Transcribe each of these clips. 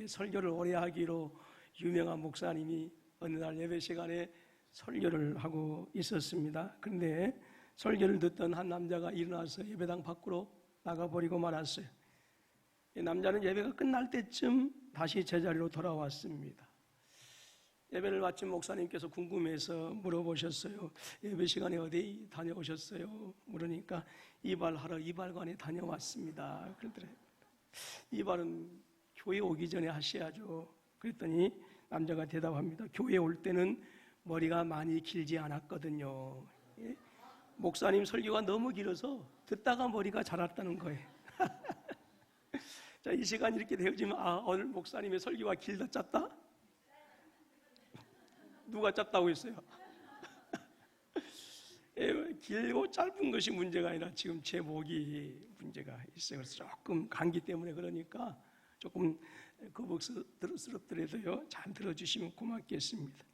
이제 설교를 오래 하기로 유명한 목사님이 어느 날 예배 시간에 설교를 하고 있었습니다. 그런데 설교를 듣던 한 남자가 일어나서 예배당 밖으로 나가버리고 말았어요. 이 남자는 예배가 끝날 때쯤 다시 제자리로 돌아왔습니다. 예배를 마친 목사님께서 궁금해서 물어보셨어요. 예배 시간에 어디 다녀오셨어요? 물으니까 이발하러 이발관에 다녀왔습니다. 그러더래요. 이발은 교회 오기 전에 하셔야죠. 그랬더니 남자가 대답합니다. 교회 올 때는 머리가 많이 길지 않았거든요. 예? 목사님 설교가 너무 길어서 듣다가 머리가 자랐다는 거예요. 자, 이 시간 이렇게 되어지면 오늘 목사님의 설교가 길다 짧다? 누가 짧다고 했어요? 길고 짧은 것이 문제가 아니라 지금 제 목이 문제가 있어요. 그래서 조금 감기 때문에 그러니까 조금 거북스럽더라도요 잘 들어주시면 고맙겠습니다.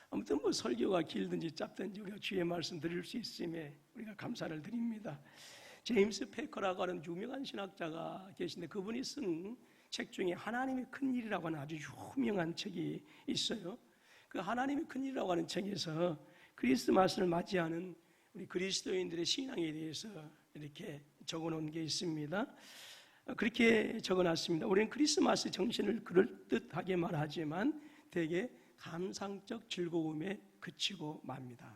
아무튼 뭐 설교가 길든지 짧든지 우리가 주의 말씀 드릴 수 있음에 우리가 감사를 드립니다. 제임스 페커라고 하는 유명한 신학자가 계신데 그분이 쓴 책 중에 하나님의 큰일이라고 하는 아주 유명한 책이 있어요. 그 하나님의 큰일이라고 하는 책에서 크리스마스를 맞이하는 우리 그리스도인들의 신앙에 대해서 이렇게 적어놓은 게 있습니다. 그렇게 적어놨습니다. 우리는 크리스마스 정신을 그럴듯하게 말하지만 대개 감상적 즐거움에 그치고 맙니다.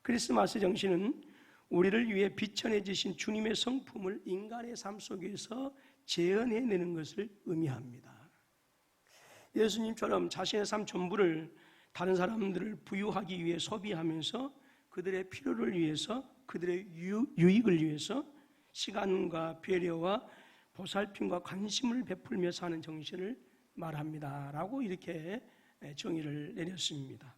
크리스마스 정신은 우리를 위해 비천해지신 주님의 성품을 인간의 삶 속에서 재현해내는 것을 의미합니다. 예수님처럼 자신의 삶 전부를 다른 사람들을 부유하기 위해 소비하면서 그들의 필요를 위해서, 그들의 유익을 위해서 시간과 배려와 보살핌과 관심을 베풀며 사는 정신을 말합니다 라고 이렇게 정의를 내렸습니다.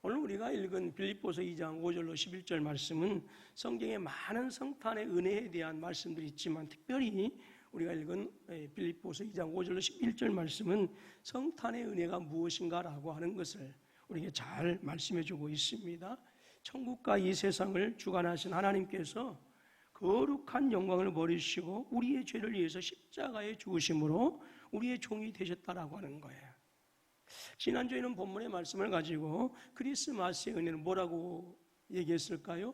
오늘 우리가 읽은 빌립보서 2장 5절로 11절 말씀은 성경에 많은 성탄의 은혜에 대한 말씀들이 있지만 특별히 우리가 읽은 빌립보서 2장 5절로 11절 말씀은 성탄의 은혜가 무엇인가라고 하는 것을 우리에게 잘 말씀해 주고 있습니다. 천국과 이 세상을 주관하신 하나님께서 거룩한 영광을 버리시고 우리의 죄를 위해서 십자가에 죽으심으로 우리의 종이 되셨다라고 하는 거예요. 지난주에는 본문의 말씀을 가지고 크리스마스의 은혜는 뭐라고 얘기했을까요?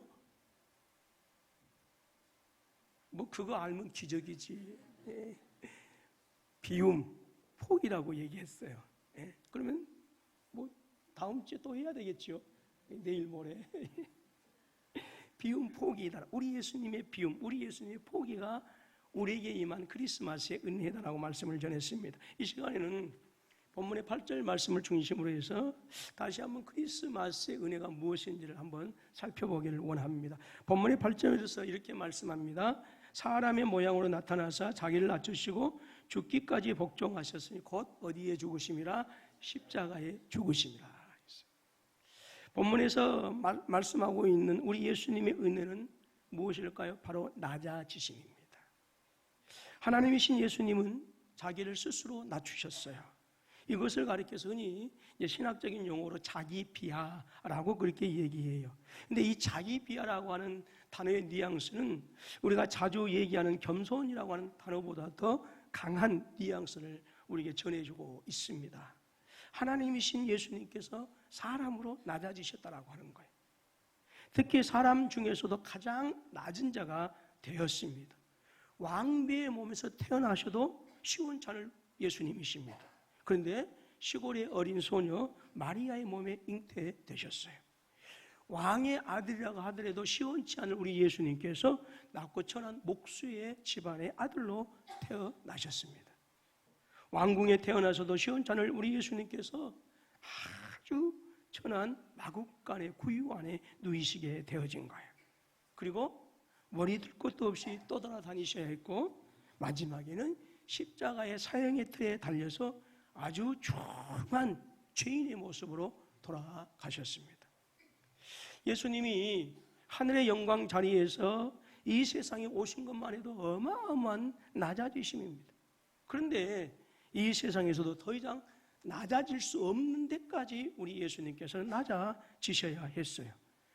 뭐 그거 알면 기적이지. 비움, 폭이라고 얘기했어요. 그러면 뭐 다음 주에 또 해야 되겠죠. 내일 모레. 비움, 폭이다. 우리 예수님의 비움, 우리 예수님의 폭이가 우리에게 임한 크리스마스의 은혜다라고 말씀을 전했습니다. 이 시간에는 본문의 8절 말씀을 중심으로 해서 다시 한번 크리스마스의 은혜가 무엇인지를 한번 살펴보기를 원합니다. 본문의 8절에서 이렇게 말씀합니다. 사람의 모양으로 나타나사 자기를 낮추시고 죽기까지 복종하셨으니 곧 어디에 죽으심이라? 십자가에 죽으심이라. 본문에서 말씀하고 있는 우리 예수님의 은혜는 무엇일까요? 바로 낮아지심입니다. 하나님이신 예수님은 자기를 스스로 낮추셨어요. 이것을 가리켜서 흔히 신학적인 용어로 자기 비하라고 그렇게 얘기해요. 근데 이 자기 비하라고 하는 단어의 뉘앙스는 우리가 자주 얘기하는 겸손이라고 하는 단어보다 더 강한 뉘앙스를 우리에게 전해주고 있습니다. 하나님이신 예수님께서 사람으로 낮아지셨다라고 하는 거예요. 특히 사람 중에서도 가장 낮은 자가 되었습니다. 왕비의 몸에서 태어나셔도 시원찮을 예수님이십니다. 그런데 시골의 어린 소녀 마리아의 몸에 잉태되셨어요. 왕의 아들이라고 하더라도 시원치 않을 우리 예수님께서 낮고 천한 목수의 집안의 아들로 태어나셨습니다. 왕궁에 태어나서도 시원치 않을 우리 예수님께서 아주 천한 마국간의 구유 안에 누이시게 되어진 거예요. 그리고 머리 들 것도 없이 떠돌아다니셔야 했고 마지막에는 십자가의 사형의 틀에 달려서 아주 중한 죄인의 모습으로 돌아가셨습니다. 예수님이 하늘의 영광 자리에서 이 세상에 오신 것만 해도 어마어마한 낮아지심입니다. 그런데 이 세상에서도 더 이상 낮아질 수 없는 데까지 우리 예수님께서는 낮아지셔야 했어요.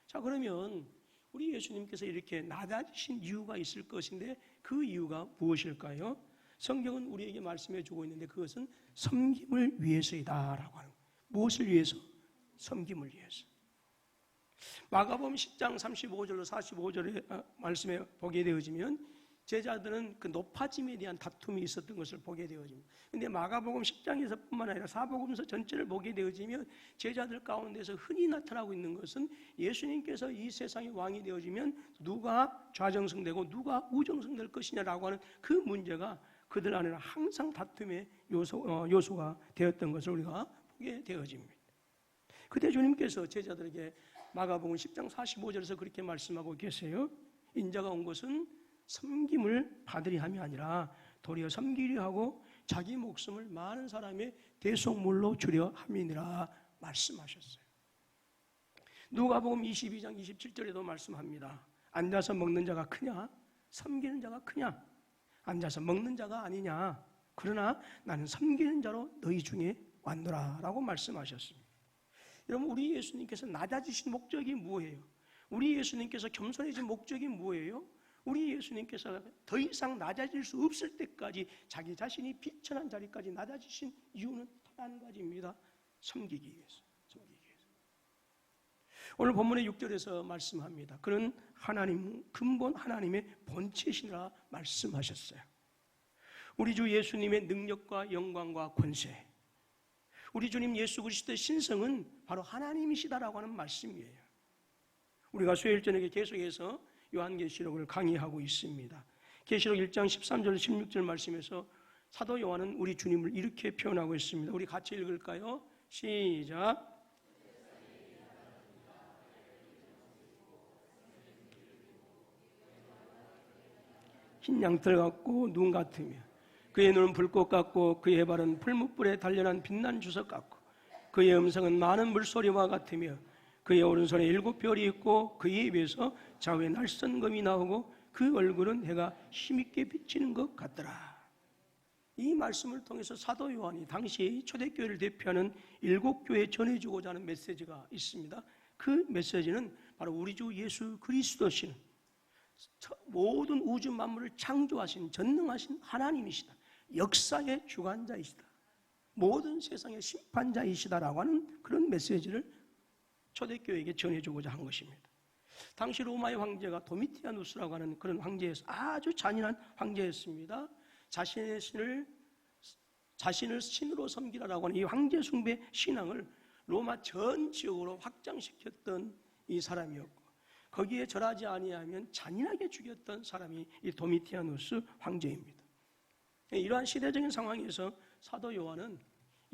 자, 그러면 우리 예수님께서 이렇게 낮아지신 이유가 있을 것인데 그 이유가 무엇일까요? 성경은 우리에게 말씀해 주고 있는데 그것은 섬김을 위해서이다라고 하는 거예요. 무엇을 위해서? 섬김을 위해서. 마가복음 10장 35절로 45절의 말씀에 보게 되어지면 제자들은 그 높아짐에 대한 다툼이 있었던 것을 보게 되어집니다. 그런데 마가복음 10장에서뿐만 아니라 사복음서 전체를 보게 되어지면 제자들 가운데서 흔히 나타나고 있는 것은 예수님께서 이 세상의 왕이 되어지면 누가 좌정성되고 누가 우정성될 것이냐라고 하는 그 문제가 그들 안에는 항상 다툼의 요소가 되었던 것을 우리가 보게 되어집니다. 그때 주님께서 제자들에게 마가복음 10장 45절에서 그렇게 말씀하고 계세요. 인자가 온 것은 섬김을 받으려 함이 아니라 도리어 섬기려 하고 자기 목숨을 많은 사람의 대속물로 주려 함이니라 말씀하셨어요. 누가복음 22장 27절에도 말씀합니다. 앉아서 먹는 자가 크냐? 섬기는 자가 크냐? 앉아서 먹는 자가 아니냐? 그러나 나는 섬기는 자로 너희 중에 왔노라 라고 말씀하셨습니다. 여러분, 우리 예수님께서 낮아지신 목적이 뭐예요? 우리 예수님께서 겸손해진 목적이 뭐예요? 우리 예수님께서 더 이상 낮아질 수 없을 때까지 자기 자신이 비천한 자리까지 낮아지신 이유는 단 한 가지입니다. 섬기기 위해서. 오늘 본문의 6절에서 말씀합니다. 그는 하나님, 근본 하나님의 본체시라 말씀하셨어요. 우리 주 예수님의 능력과 영광과 권세, 우리 주님 예수 그리스도의 신성은 바로 하나님이시다라고 하는 말씀이에요. 우리가 수요일 저녁에 계속해서 요한계시록을 강의하고 있습니다. 계시록 1장 13절 16절 말씀에서 사도 요한은 우리 주님을 이렇게 표현하고 있습니다. 우리 같이 읽을까요? 시작. 흰 양털 같고 눈 같으며 그의 눈은 불꽃 같고 그의 발은 풀무불에 단련한 빛난 주석 같고 그의 음성은 많은 물소리와 같으며 그의 오른손에 7별이 있고 그의 입에서 좌우에 날선검이 나오고 그 얼굴은 해가 힘있게 비치는 것 같더라. 이 말씀을 통해서 사도 요한이 당시 초대교회를 대표하는 7교회에 전해주고자 하는 메시지가 있습니다. 그 메시지는 바로 우리 주 예수 그리스도시는 모든 우주 만물을 창조하신 전능하신 하나님이시다. 역사의 주관자이시다. 모든 세상의 심판자이시다라고 하는 그런 메시지를 초대교회에게 전해주고자 한 것입니다. 당시 로마의 황제가 도미티아누스라고 하는 그런 황제였어요. 아주 잔인한 황제였습니다. 자신을 신으로 섬기라라고 하는 이 황제 숭배 신앙을 로마 전 지역으로 확장시켰던 이 사람이었고 거기에 절하지 아니하면 잔인하게 죽였던 사람이 이 도미티아누스 황제입니다. 이러한 시대적인 상황에서 사도 요한은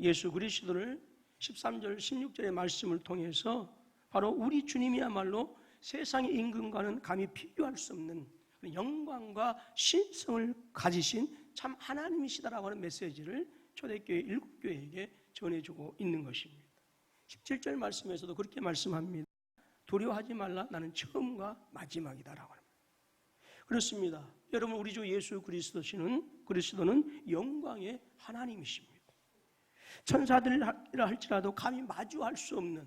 예수 그리스도를 13절 16절의 말씀을 통해서 바로 우리 주님이야말로 세상의 임금과는 감히 비교할 수 없는 영광과 신성을 가지신 참 하나님이시다라고 하는 메시지를 초대교회 7교회에게 전해주고 있는 것입니다. 17절 말씀에서도 그렇게 말씀합니다. 두려워하지 말라. 나는 처음과 마지막이다라고 합니다. 그렇습니다. 여러분, 우리 주 예수 그리스도는 영광의 하나님이십니다. 천사들이라 할지라도 감히 마주할 수 없는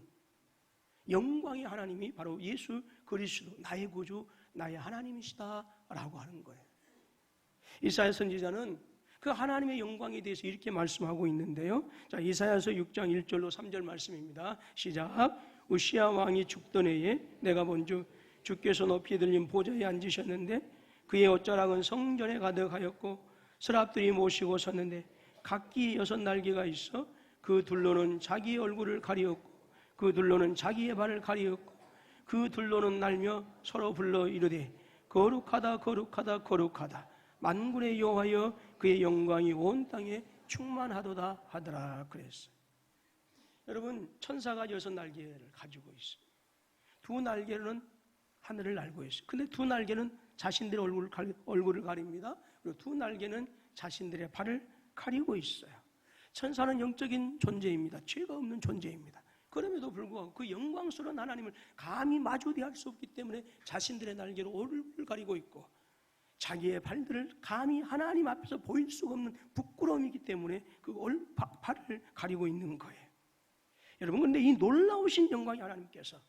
영광의 하나님이 바로 예수 그리스도, 나의 구주, 나의 하나님이시다라고 하는 거예요. 이사야 선지자는 그 하나님의 영광에 대해서 이렇게 말씀하고 있는데요. 자, 이사야서 6장 1절로 3절 말씀입니다. 시작. 우시야 왕이 죽던 해에 내가 본즉 주께서 높이 들린 보좌에 앉으셨는데 그의 옷자락은 성전에 가득하였고 서랍들이 모시고 섰는데 각기 6날개가 있어 그 둘로는 자기의 얼굴을 가리었고 그 둘로는 자기의 발을 가리었고 그 둘로는 날며 서로 불러 이르되 거룩하다 거룩하다 거룩하다 만군의 여호와여 그의 영광이 온 땅에 충만하도다 하더라 그랬어요. 여러분, 천사가 6날개를 가지고 있어요. 2날개는 하늘을 날고 있어요. 근데 2날개는 자신들의 얼굴을 가립니다. 그리고 2날개는 자신들의 발을 가리고 있어요. 천사는 영적인 존재입니다. 죄가 없는 존재입니다. 그럼에도 불구하고 그 영광스러운 하나님을 감히 마주대할 수 없기 때문에 자신들의 날개로 얼굴을 가리고 있고 자기의 발들을 감히 하나님 앞에서 보일 수가 없는 부끄러움이기 때문에 그 발을 가리고 있는 거예요. 여러분, 그런데 이 놀라우신 영광의 하나님께서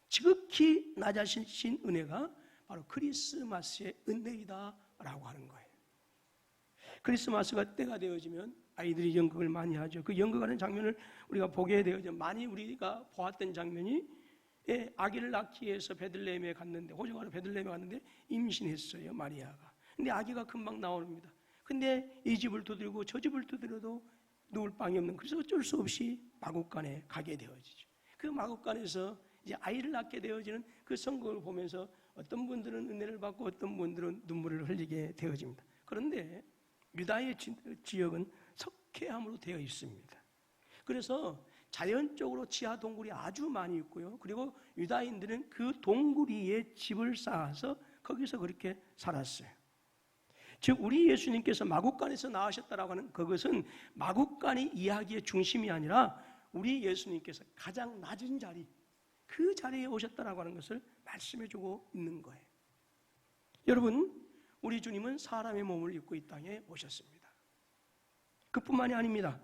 지극히 낮아지신 은혜가 바로 크리스마스의 은혜이다라고 하는 거예요. 크리스마스가 때가 되어지면 아이들이 연극을 많이 하죠. 그 연극하는 장면을 우리가 보게 되어져 많이 우리가 보았던 장면이 아기를 낳기 위해서 베들레헴에 갔는데 호적하러 베들레헴에 갔는데 임신했어요, 마리아가. 근데 아기가 금방 나옵니다. 근데 이 집을 두드리고 저 집을 두드려도 누울 방이 없는, 그래서 어쩔 수 없이 마국간에 가게 되어지죠. 그 마국간에서 이제 아이를 낳게 되어지는 그 성공을 보면서 어떤 분들은 은혜를 받고 어떤 분들은 눈물을 흘리게 되어집니다. 그런데 유다의 지역은 석회암으로 되어 있습니다. 그래서 자연적으로 지하 동굴이 아주 많이 있고요. 그리고 유다인들은 그 동굴 위에 집을 쌓아서 거기서 그렇게 살았어요. 즉 우리 예수님께서 마국간에서 나으셨다라고 하는 그것은 마국간이 이야기의 중심이 아니라 우리 예수님께서 가장 낮은 자리, 그 자리에 오셨다라고 하는 것을 말씀해주고 있는 거예요. 여러분, 우리 주님은 사람의 몸을 입고 이 땅에 오셨습니다. 그뿐만이 아닙니다.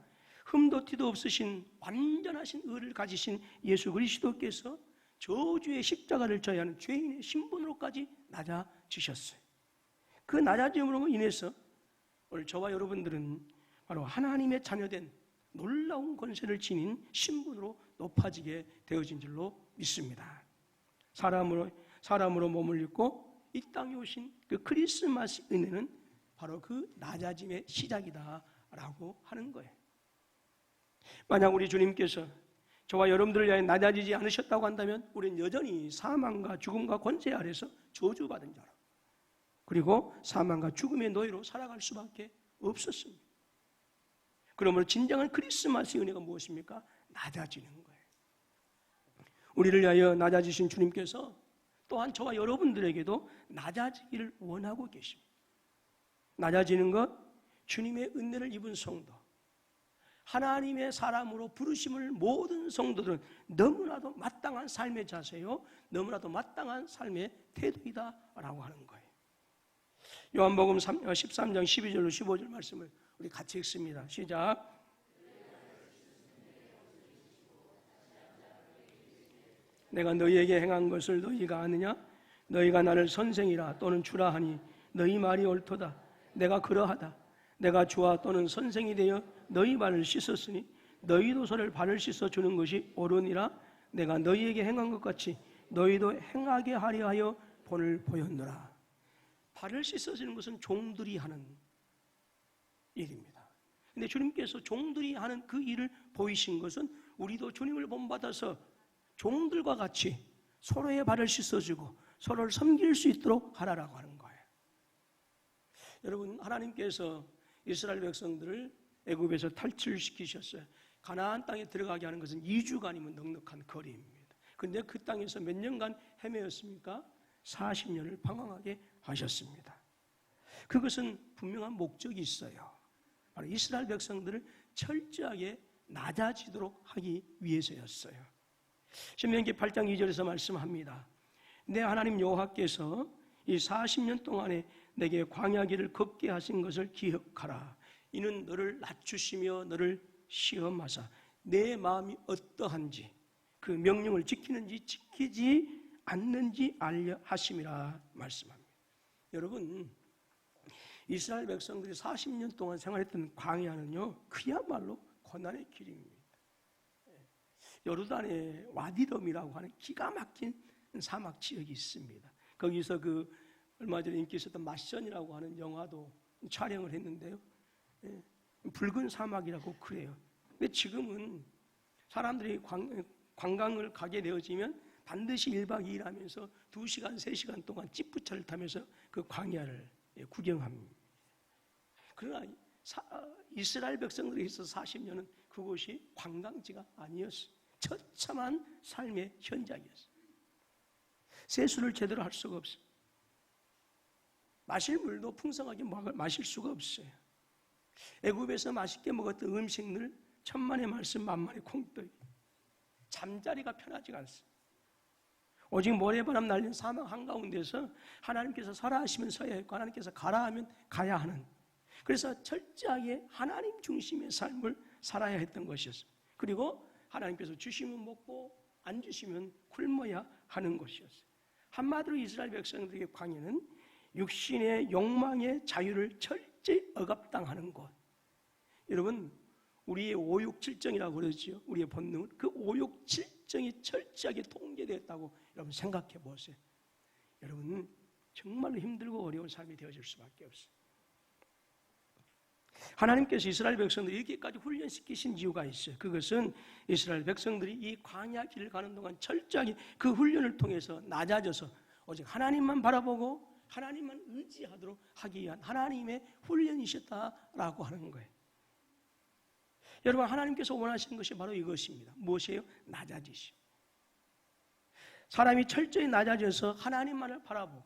흠도 티도 없으신 완전하신 의를 가지신 예수 그리스도께서 저주의 십자가를 져야 하는 죄인의 신분으로까지 낮아지셨어요. 그 낮아짐으로 인해서 오늘 저와 여러분들은 바로 하나님의 자녀된 놀라운 권세를 지닌 신분으로 높아지게 되어진 줄로 믿습니다. 사람으로 몸을 입고 이 땅에 오신 그 크리스마스 은혜는 바로 그 낮아짐의 시작이다라고 하는 거예요. 만약 우리 주님께서 저와 여러분들을 위하여 낮아지지 않으셨다고 한다면 우리는 여전히 사망과 죽음과 권세 아래서 저주받은 자로, 그리고 사망과 죽음의 노예로 살아갈 수밖에 없었습니다. 그러므로 진정한 크리스마스의 은혜가 무엇입니까? 낮아지는 거예요. 우리를 위하여 낮아지신 주님께서 또한 저와 여러분들에게도 낮아지기를 원하고 계십니다. 낮아지는 것, 주님의 은혜를 입은 성도, 하나님의 사람으로 부르심을 모든 성도들은 너무나도 마땅한 삶의 자세요, 너무나도 마땅한 삶의 태도이다라고 하는 거예요. 요한복음 13장 12절로 15절 말씀을 우리 같이 읽습니다. 시작. 내가 너희에게 행한 것을 너희가 아느냐? 너희가 나를 선생이라 또는 주라 하니 너희 말이 옳도다. 내가 그러하다. 내가 주와 또는 선생이 되어 너희 발을 씻었으니 너희도 서로 발을 씻어주는 것이 옳으니라. 내가 너희에게 행한 것 같이 너희도 행하게 하려 하여 본을 보였노라. 발을 씻어주는 것은 종들이 하는 일입니다. 근데 주님께서 종들이 하는 그 일을 보이신 것은 우리도 주님을 본받아서 종들과 같이 서로의 발을 씻어주고 서로를 섬길 수 있도록 하라라고 하는 거예요. 여러분, 하나님께서 이스라엘 백성들을 애굽에서 탈출시키셨어요. 가나안 땅에 들어가게 하는 것은 2주간이면 넉넉한 거리입니다. 그런데 그 땅에서 몇 년간 헤매었습니까? 40년을 방황하게 하셨습니다. 그것은 분명한 목적이 있어요. 바로 이스라엘 백성들을 철저하게 낮아지도록 하기 위해서였어요. 신명기 8장 2절에서 말씀합니다. 내 하나님 여호와께서 이 40년 동안에 내게 광야길을 걷게 하신 것을 기억하라. 이는 너를 낮추시며 너를 시험하사 내 마음이 어떠한지 그 명령을 지키는지 지키지 않는지 알려 하심이라 말씀합니다. 여러분, 이스라엘 백성들이 40년 동안 생활했던 광야는요, 그야말로 고난의 길입니다. 요르단의 와디럼이라고 하는 기가 막힌 사막 지역이 있습니다. 거기서 그 얼마 전에 인기 있었던 마션이라고 하는 영화도 촬영을 했는데요, 붉은 사막이라고 그래요. 근데 지금은 사람들이 관광을 가게 되어지면 반드시 1박 2일 하면서 2시간, 3시간 동안 찌푸차를 타면서 그 광야를 구경합니다. 그러나 이스라엘 백성들이 있어서 40년은 그곳이 관광지가 아니었어요. 처참한 삶의 현장이었어요. 세수를 제대로 할 수가 없어요. 마실 물도 풍성하게 마실 수가 없어요. 애굽에서 맛있게 먹었던 음식들, 천만의 말씀 만만의 콩떡이, 잠자리가 편하지가 않습니다. 오직 모래바람 날린 사막 한가운데서 하나님께서 서라 하시면 서야 했고 하나님께서 가라 하면 가야 하는, 그래서 철저하게 하나님 중심의 삶을 살아야 했던 것이었어요. 그리고 하나님께서 주시면 먹고 안 주시면 굶어야 하는 것이었어요. 한마디로 이스라엘 백성들에게 광야는 육신의 욕망의 자유를 철저히 억압당하는 것. 여러분, 우리의 오욕칠정이라고 그러죠. 우리의 본능은 그 오욕칠정이 철저하게 통제되었다고 여러분 생각해 보세요. 여러분 정말로 힘들고 어려운 삶이 되어질 수밖에 없어요. 하나님께서 이스라엘 백성들을 이렇게까지 훈련시키신 이유가 있어요. 그것은 이스라엘 백성들이 이 광야 길을 가는 동안 철저하게 그 훈련을 통해서 낮아져서 오직 하나님만 바라보고 하나님만 의지하도록 하기 위한 하나님의 훈련이셨다라고 하는 거예요. 여러분, 하나님께서 원하시는 것이 바로 이것입니다. 무엇이에요? 낮아지시오. 사람이 철저히 낮아져서 하나님만을 바라보고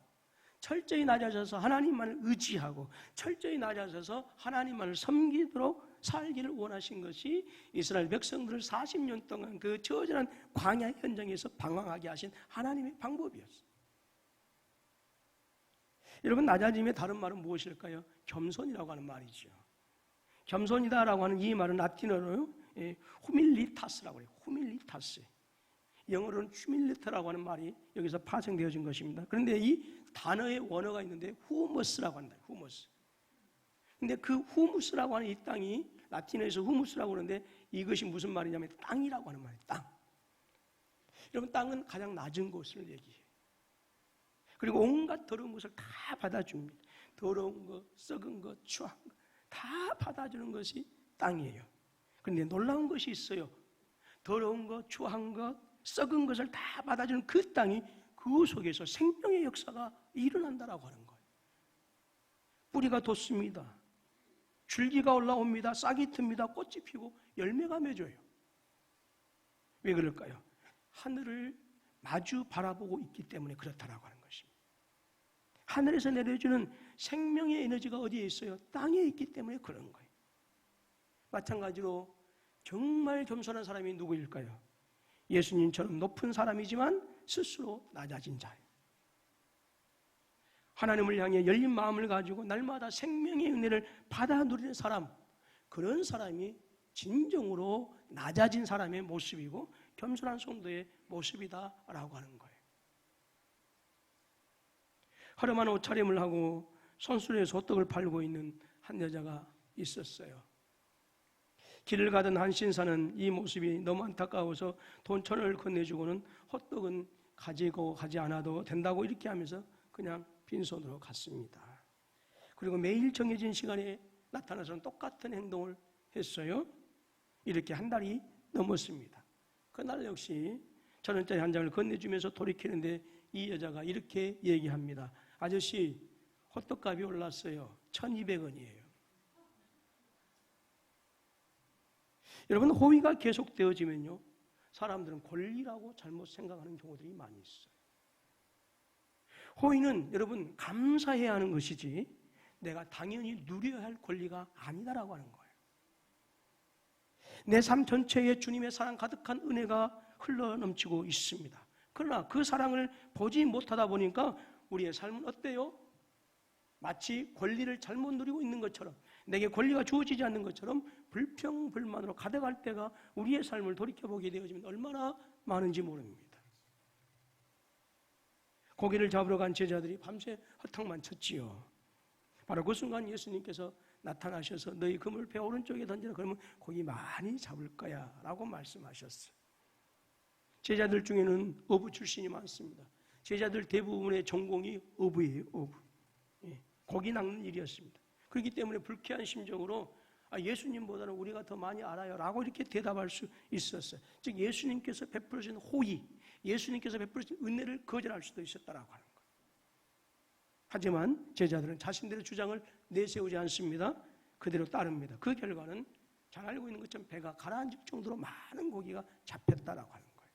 철저히 낮아져서 하나님만을 의지하고 철저히 낮아져서 하나님만을 섬기도록 살기를 원하신 것이 이스라엘 백성들을 40년 동안 그 처절한 광야 현장에서 방황하게 하신 하나님의 방법이었어요. 여러분, 낮아짐의 다른 말은 무엇일까요? 겸손이라고 하는 말이죠. 겸손이다라고 하는 이 말은 라틴어로 후밀리타스라고 해요. 후밀리타스. 영어로는 휴밀리터라고 하는 말이 여기서 파생되어진 것입니다. 그런데 이 단어의 원어가 있는데 후머스라고 한다. 후머스. 근데 그 후무스라고 하는 이 땅이 라틴어에서 후무스라고 하는데 이것이 무슨 말이냐면 땅이라고 하는 말이에요. 땅. 여러분, 땅은 가장 낮은 곳을 얘기해요. 그리고 온갖 더러운 것을 다 받아줍니다. 더러운 것, 썩은 것, 추한 것 다 받아주는 것이 땅이에요. 그런데 놀라운 것이 있어요. 더러운 것, 추한 것, 썩은 것을 다 받아주는 그 땅이 그 속에서 생명의 역사가 일어난다라고 하는 거예요. 뿌리가 돋습니다. 줄기가 올라옵니다. 싹이 틉니다. 꽃이 피고 열매가 맺어요. 왜 그럴까요? 하늘을 마주 바라보고 있기 때문에 그렇다라고 하는 것입니다. 하늘에서 내려주는 생명의 에너지가 어디에 있어요? 땅에 있기 때문에 그런 거예요. 마찬가지로 정말 겸손한 사람이 누구일까요? 예수님처럼 높은 사람이지만 스스로 낮아진 자예요. 하나님을 향해 열린 마음을 가지고 날마다 생명의 은혜를 받아 누리는 사람, 그런 사람이 진정으로 낮아진 사람의 모습이고 겸손한 성도의 모습이다라고 하는 거예요. 허름한 옷차림을 하고 손수레에서 호떡을 팔고 있는 한 여자가 있었어요. 길을 가던 한 신사는 이 모습이 너무 안타까워서 돈 1,000원을 건네주고는 호떡은 가지고 가지 않아도 된다고 이렇게 하면서 그냥 빈손으로 갔습니다. 그리고 매일 정해진 시간에 나타나서는 똑같은 행동을 했어요. 이렇게 한 달이 넘었습니다. 그날 역시 1,000원짜리 한 장을 건네주면서 돌이키는데 이 여자가 이렇게 얘기합니다. 아저씨, 호떡값이 올랐어요. 1,200원이에요. 여러분, 호의가 계속되어지면요, 사람들은 권리라고 잘못 생각하는 경우들이 많이 있어요. 호의는 여러분 감사해야 하는 것이지 내가 당연히 누려야 할 권리가 아니다라고 하는 거예요. 내 삶 전체에 주님의 사랑 가득한 은혜가 흘러넘치고 있습니다. 그러나 그 사랑을 보지 못하다 보니까 우리의 삶은 어때요? 마치 권리를 잘못 누리고 있는 것처럼, 내게 권리가 주어지지 않는 것처럼 불평불만으로 가득할 때가 우리의 삶을 돌이켜보게 되어지면 얼마나 많은지 모릅니다. 고기를 잡으러 간 제자들이 밤새 허탕만 쳤지요. 바로 그 순간 예수님께서 나타나셔서 너희 그물 배 오른쪽에 던지라, 그러면 고기 많이 잡을 거야 라고 말씀하셨어요. 제자들 중에는 어부 출신이 많습니다. 제자들 대부분의 전공이 어부예요. 어부. 고기 낚는 일이었습니다. 그렇기 때문에 불쾌한 심정으로 예수님보다는 우리가 더 많이 알아요 라고 이렇게 대답할 수 있었어요. 즉 예수님께서 베풀으신 호의, 예수님께서 베풀으신 은혜를 거절할 수도 있었다라고 하는 거예요. 하지만 제자들은 자신들의 주장을 내세우지 않습니다. 그대로 따릅니다. 그 결과는 잘 알고 있는 것처럼 배가 가라앉을 정도로 많은 고기가 잡혔다라고 하는 거예요.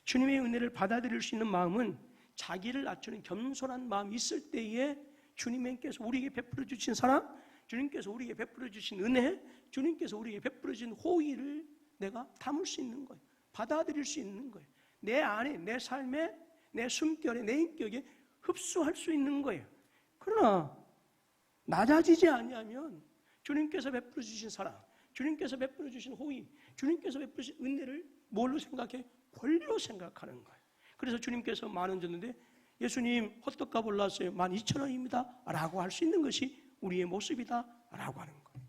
주님의 은혜를 받아들일 수 있는 마음은 자기를 낮추는 겸손한 마음이 있을 때에 주님께서 우리에게 베풀어 주신 사랑, 주님께서 우리에게 베풀어 주신 은혜, 주님께서 우리에게 베풀어 주신 호의를 내가 담을 수 있는 거예요. 받아들일 수 있는 거예요. 내 안에, 내 삶에, 내 숨결에, 내 인격에 흡수할 수 있는 거예요. 그러나 낮아지지 아니하면 주님께서 베풀어 주신 사랑, 주님께서 베풀어 주신 호의, 주님께서 베풀어 주신 은혜를 뭘로 생각해? 권리로 생각하는 거예요. 그래서 주님께서 10,000원 줬는데 예수님 호떡값 올랐어요. 12,000원입니다 라고 할 수 있는 것이 우리의 모습이다라고 하는 거예요.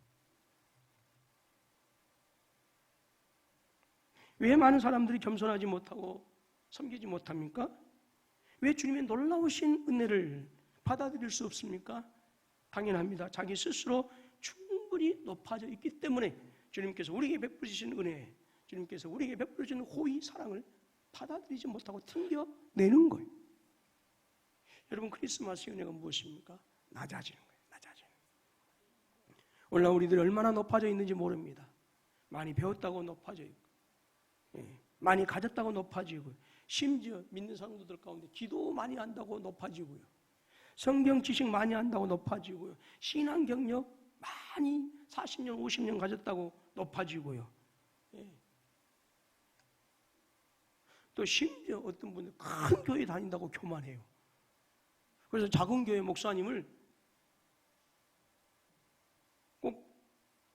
왜 많은 사람들이 겸손하지 못하고 섬기지 못합니까? 왜 주님의 놀라우신 은혜를 받아들일 수 없습니까? 당연합니다. 자기 스스로 충분히 높아져 있기 때문에 주님께서 우리에게 베풀으신 은혜, 주님께서 우리에게 베풀어주는 호의, 사랑을 받아들이지 못하고 튕겨내는 거예요. 여러분, 크리스마스 은혜가 무엇입니까? 낮아지는 거예요. 낮아지는 거예요. 오늘날 우리들이 얼마나 높아져 있는지 모릅니다. 많이 배웠다고 높아져 있고, 많이 가졌다고 높아지고, 심지어 믿는 사람들 가운데 기도 많이 한다고 높아지고요, 성경 지식 많이 한다고 높아지고요, 신앙 경력 많이 40년, 50년 가졌다고 높아지고요. 또 심지어 어떤 분은 큰 교회 다닌다고 교만해요. 그래서 작은 교회 목사님을 꼭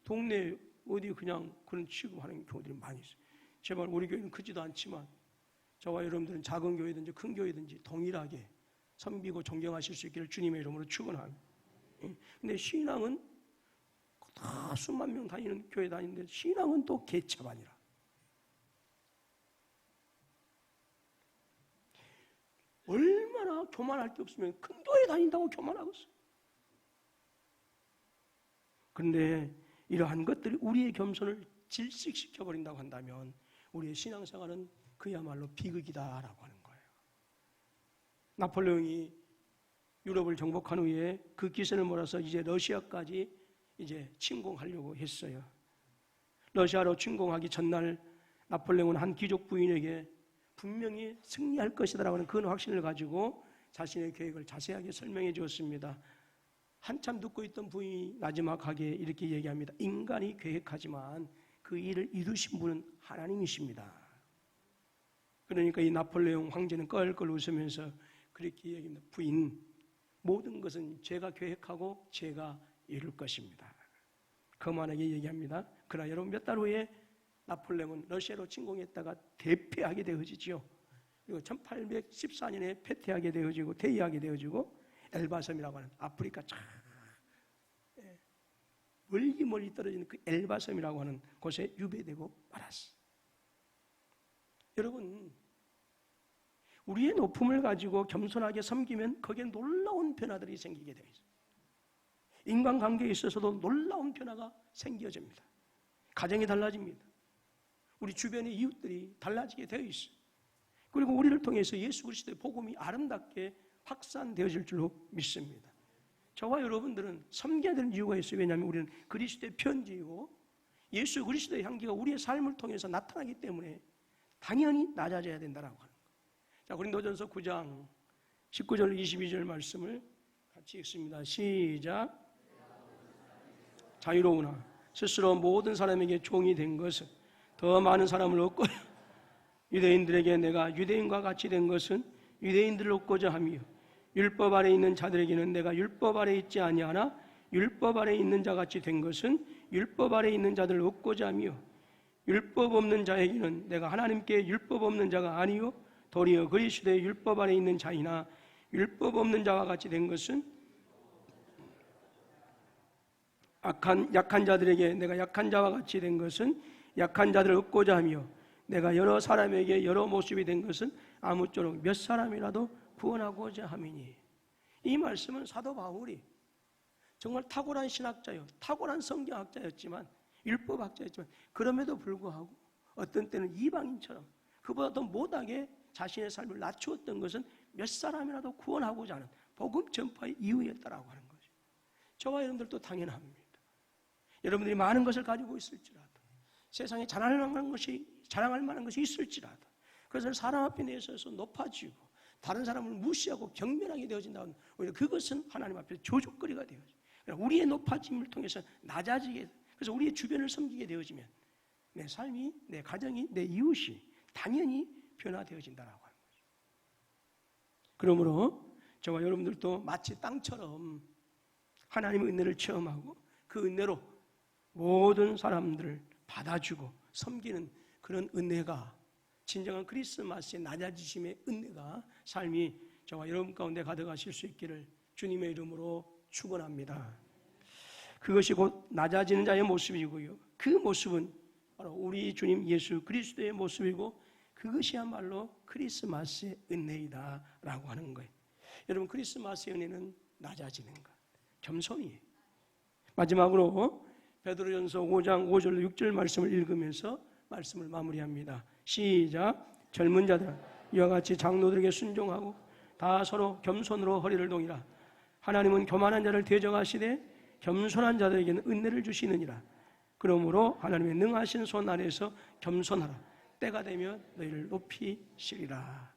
동네 어디 그냥 그런 취급하는 경우들이 많이 있어요. 제발 우리 교회는 크지도 않지만 저와 여러분들은 작은 교회든지 큰 교회든지 동일하게 섬기고 존경하실 수 있기를 주님의 이름으로 축원합니다. 근데 신앙은 다 수만 명 다니는 교회 다니는데 신앙은 또 개차반이라. 얼마나 교만할 게 없으면 큰 교회 다닌다고 교만하고 있어. 그런데 이러한 것들이 우리의 겸손을 질식시켜버린다고 한다면 우리의 신앙생활은 그야말로 비극이다라고 하는 거예요. 나폴레옹이 유럽을 정복한 후에 그 기세를 몰아서 이제 러시아까지 이제 침공하려고 했어요. 러시아로 침공하기 전날 나폴레옹은 한 귀족 부인에게 분명히 승리할 것이다라고 하는 그런 확신을 가지고 자신의 계획을 자세하게 설명해 주었습니다. 한참 듣고 있던 부인이 마지막하게 이렇게 얘기합니다. 인간이 계획하지만 그 일을 이루신 분은 하나님이십니다. 그러니까 이 나폴레옹 황제는 껄껄 웃으면서 그렇게 얘기합니다. 부인, 모든 것은 제가 계획하고 제가 이룰 것입니다. 거만하게 얘기합니다. 그러나 여러분, 몇 달 후에 나폴레옹은 러시아로 침공했다가 대패하게 되어지죠. 그리고 1814년에 패퇴하게 되어지고 퇴위하게 되어지고 엘바섬이라고 하는 아프리카 참 멀리 떨어지는 그 엘바섬이라고 하는 곳에 유배되고 말았어. 여러분, 우리의 높음을 가지고 겸손하게 섬기면 거기에 놀라운 변화들이 생기게 되어 있어요. 인간관계에 있어서도 놀라운 변화가 생겨집니다. 가정이 달라집니다. 우리 주변의 이웃들이 달라지게 되어 있어요. 그리고 우리를 통해서 예수 그리스도의 복음이 아름답게 확산되어질 줄로 믿습니다. 저와 여러분들은 섬겨야 되는 이유가 있어요. 왜냐하면 우리는 그리스도의 편지이고 예수 그리스도의 향기가 우리의 삶을 통해서 나타나기 때문에 당연히 낮아져야 된다라고 하는 거예요. 자, 고린도전서 9장 19절 22절 말씀을 같이 읽습니다. 시작. 자유로우나 스스로 모든 사람에게 종이 된 것은 더 많은 사람을 얻고 유대인들에게 내가 유대인과 같이 된 것은 유대인들을 얻고자 하며 율법 아래 있는 자들에게는 내가 율법 아래 있지 아니하나 율법 아래 있는 자 같이 된 것은 율법 아래 있는 자들을 얻고자 하며 율법 없는 자에게는 내가 하나님께 율법 없는 자가 아니요 도리어 그리스도의 율법 아래 있는 자이나 율법 없는 자와 같이 된 것은 약한 자들에게 내가 약한 자와 같이 된 것은 약한 자들을 얻고자 하며 내가 여러 사람에게 여러 모습이 된 것은 아무쪼록 몇 사람이라도 구원하고자 함이니. 이 말씀은 사도 바울이 정말 탁월한 신학자요, 탁월한 성경학자였지만 율법학자였지만 그럼에도 불구하고 어떤 때는 이방인처럼 그보다 더 못하게 자신의 삶을 낮추었던 것은 몇 사람이라도 구원하고자 하는 복음 전파의 이유였다라고 하는 거죠. 저와 여러분들도 당연합니다. 여러분들이 많은 것을 가지고 있을지라도 세상에 자랑할 만한 것이 있을지라도 그것을 사람 앞에 내서서 높아지고 다른 사람을 무시하고 경멸하게 되어진다면 오히려 그것은 하나님 앞에 조죽거리가 되어져. 우리의 높아짐을 통해서 낮아지게, 그래서 우리의 주변을 섬기게 되어지면 내 삶이, 내 가정이, 내 이웃이 당연히 변화되어진다라고 하는 거죠. 그러므로 저와 여러분들도 마치 땅처럼 하나님의 은혜를 체험하고 그 은혜로 모든 사람들을 받아주고 섬기는 그런 은혜가, 진정한 크리스마스의 낮아지심의 은혜가 삶이 저와 여러분 가운데 가득하실 수 있기를 주님의 이름으로 축원합니다. 그것이 곧 낮아지는 자의 모습이고요. 그 모습은 바로 우리 주님 예수 그리스도의 모습이고 그것이야말로 크리스마스의 은혜이다라고 하는 거예요. 여러분, 크리스마스의 은혜는 낮아지는 것, 겸손이에요. 마지막으로 베드로전서 5장 5절로 6절 말씀을 읽으면서 말씀을 마무리합니다. 시작. 젊은 자들아 이와 같이 장로들에게 순종하고 다 서로 겸손으로 허리를 동이라. 하나님은 교만한 자를 대적하시되 겸손한 자들에게는 은혜를 주시느니라. 그러므로 하나님의 능하신 손 안에서 겸손하라. 때가 되면 너희를 높이시리라.